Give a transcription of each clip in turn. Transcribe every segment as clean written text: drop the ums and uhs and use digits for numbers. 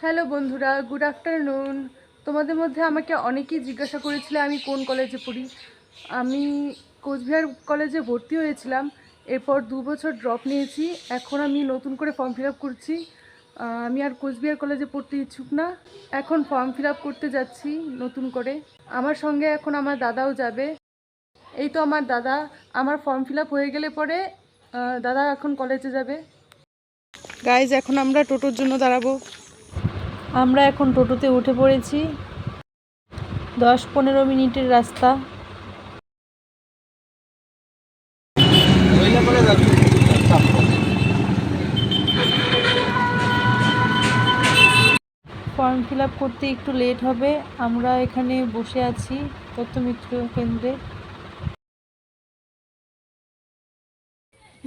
Hello বন্ধুরা, good afternoon. তোমাদের মধ্যে আমাকে অনেকেই জিজ্ঞাসা করেছিলে আমি কোন কলেজে পড়ি। আমি কোচবিহার কলেজে ভর্তি হয়েছিলাম, এরপর 2 বছর ড্রপ নিয়েছি। এখন আমি নতুন করে ফর্ম ফিল আপ করছি। আমি আর কোচবিহার কলেজে পড়তে ইচ্ছুক না, এখন ফর্ম ফিল আপ করতে যাচ্ছি নতুন করে। আমার সঙ্গে এখন আমার দাদাও যাবে। এই তো আমার দাদা। আমার ফর্ম ফিল আপ হয়ে গেলে পরে দাদা এখন কলেজে যাবে। গাইজ, এখন আমরা টোটোর জন্য দাঁড়াবো। আমরা এখন টোটোতে উঠে পড়েছি। 10-15 মিনিটের রাস্তা। ফর্ম ফিল আপ করতে একটু লেট হবে। আমরা এখানে বসে আছি তথ্যমিত্র কেন্দ্রে।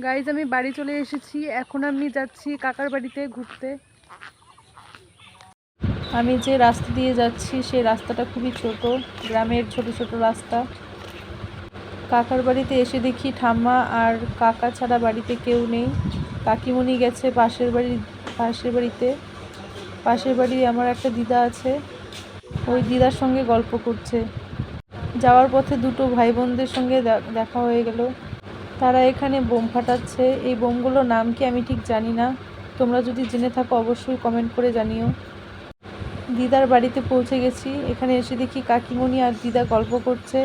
গাইজ, আমি বাড়ি চলে এসেছি। এখন আমি যাচ্ছি কাকার বাড়িতে ঘুরতে। আমি যে রাস্তা দিয়ে যাচ্ছি সেই রাস্তাটা খুবই ছোট, গ্রামের ছোট ছোট রাস্তা। কাকার বাড়িতে এসে দেখি ঠাম্মা আর কাকা ছাড়া বাড়িতে কেউ নেই। কাকিমণি গেছে পাশের বাড়িতে। পাশের বাড়ি আমার একটা দিদা আছে, ওই দিদার সঙ্গে গল্প করছে। যাওয়ার পথে দুটো ভাই বোনদের সঙ্গে দেখা হয়ে গেল। তারা এখানে বোম ফাটাচ্ছে। এই বোমগুলোর নাম কি আমি ঠিক জানি না, তোমরা যদি জেনে থাকো অবশ্যই কমেন্ট করে জানিও। দিদার বাড়িতে পৌঁছে গেছি। এখানে এসে দেখি কাকিমণি আর দিদা গল্প করছে।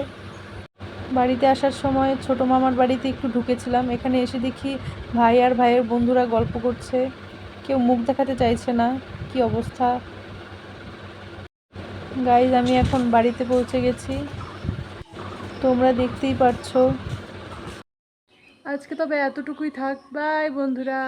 বাড়িতে আসার সময় ছোট মামার বাড়িতে একটু ঢুকেছিলাম। এখানে এসে দেখি ভাই আর ভাইয়ের বন্ধুরা গল্প করছে, কেউ মুখ দেখাতে চাইছে না। কি অবস্থা গাইজ, আমি এখন বাড়িতে পৌঁছে গেছি, তোমরা দেখতেই পাচ্ছ। আজকে তবে এতটুকুই থাক। বাই বন্ধুরা।